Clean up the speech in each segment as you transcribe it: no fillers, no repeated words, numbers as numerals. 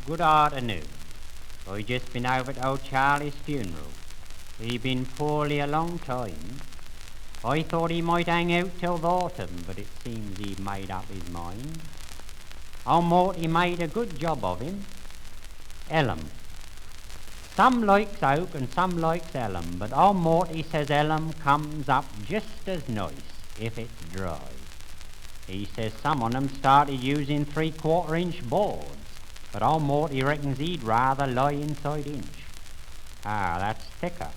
Good afternoon. I just been over to old Charlie's funeral. He been poorly a long time. I thought he might hang out till the autumn, but it seems he'd made up his mind. Old Morty made a good job of him. Ellum. Some likes oak and some likes ellum, but old Morty says ellum comes up just as nice if it's dry. He says some on 'em started using 3/4 inch boards, but old Morty reckons he'd rather lie inside inch. That's thicker.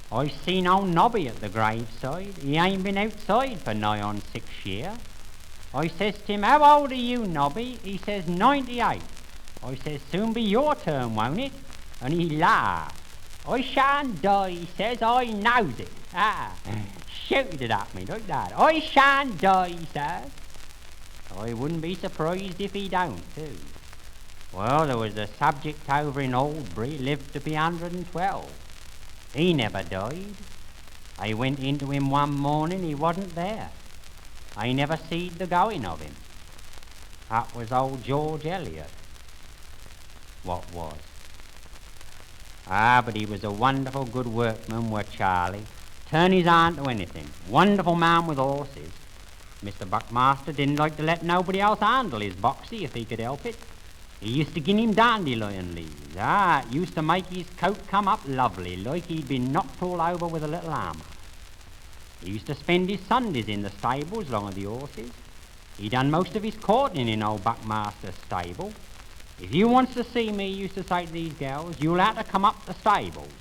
I seen old Nobby at the graveside. He ain't been outside for nigh on 6 year. I says to him, "How old are you, Nobby?" He says, 98. I says, "Soon be your turn, won't it?" And he laughed. "I shan't die," he says, "I knows it." Shouted it at me like that. "I shan't die," he says. I wouldn't be surprised if he don't, too. Well, there was a subject over in Aldbury, lived to be 112. He never died. I went into him one morning, he wasn't there. I never seed the going of him. That was old George Eliot. What was? But he was a wonderful good workman, were Charlie. Turn his hand to anything. Wonderful man with horses. Mr. Buckmaster didn't like to let nobody else handle his boxy if he could help it. He used to give him dandelion leaves. It used to make his coat come up lovely, like he'd been knocked all over with a little hammer. He used to spend his Sundays in the stables along with the horses. He done most of his courting in old Buckmaster's stable. "If you wants to see me," he used to say to these girls, "you'll have to come up the stables."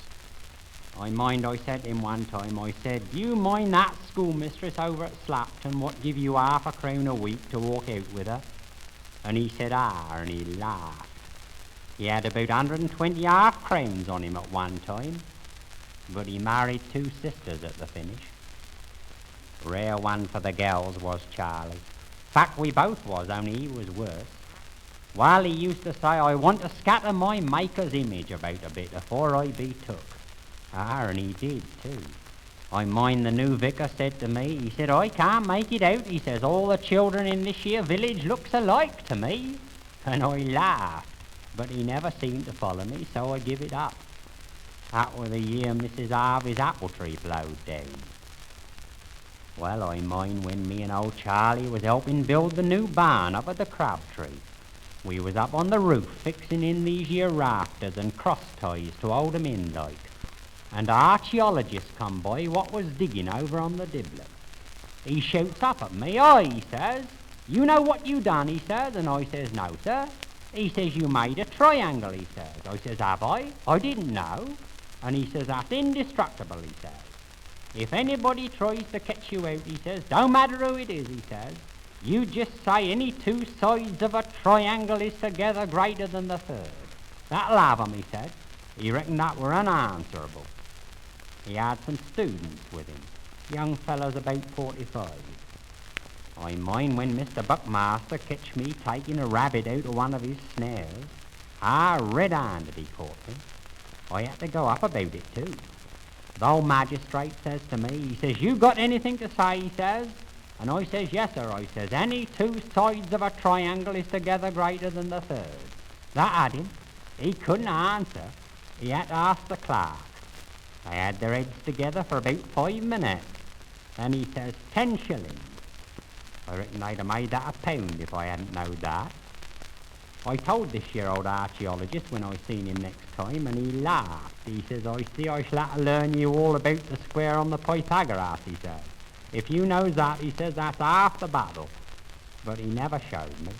I said to him one time, I said, "Do you mind that schoolmistress over at Slapton what give you £0.50 a week to walk out with her?" And he said, and he laughed. He had about 120 £0.50 on him at one time, but he married 2 sisters at the finish. Rare one for the girls was Charlie. Fact, we both was, only he was worse. Well, he used to say, "I want to scatter my maker's image about a bit afore I be took." And he did too. I mind the new vicar said to me, he said, "I can't make it out," he says, "all the children in this here village looks alike to me." And I laughed, but he never seemed to follow me, so I give it up. That was the year Mrs. Harvey's apple tree blowed down. Well, I mind when me and old Charlie was helping build the new barn up at the Crab Tree. We was up on the roof fixing in these here rafters and cross ties to hold 'em in like. And a archaeologist come by what was digging over on the Diblet. He shouts up at me, "Oi," he says, "you know what you done," he says, and I says, "No, sir." He says, "You made a triangle," he says. I says, "Have I? I didn't know." And he says, "That's indestructible," he says. "If anybody tries to catch you out," he says, "don't matter who it is," he says, "you just say any 2 sides of a triangle is together greater than the 3rd. That'll have 'em," he said. He reckoned that were unanswerable. He had some students with him, young fellows about 45. I mind when Mr. Buckmaster catched me taking a rabbit out of one of his snares. Red-handed he caught me. I had to go up about it too. The old magistrate says to me, he says, "You got anything to say?" he says. And I says, "Yes, sir," I says, "Any 2 sides of a triangle is together greater than the 3rd. That had him. He couldn't answer. He had to ask the clerk. They had their heads together for about 5 minutes. And he says, 10 shillings. I reckon I'd have made that £1 if I hadn't knowed that. I told this year old archaeologist when I seen him next time, and he laughed. He says, "I see I shall have to learn you all about the square on the Pythagoras," he says. "If you knows that," he says, "that's half the battle." But he never showed me.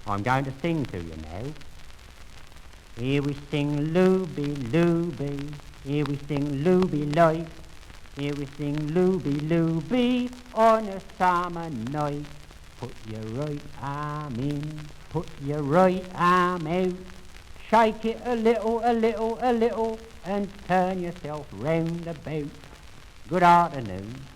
I'm going to sing to you now. Here we sing Looby, Looby. Here we sing Looby light. Here we sing Looby, Looby on a summer night. Put your right arm in, put your right arm out. Shake it a little, a little, a little, and turn yourself round about. Good afternoon.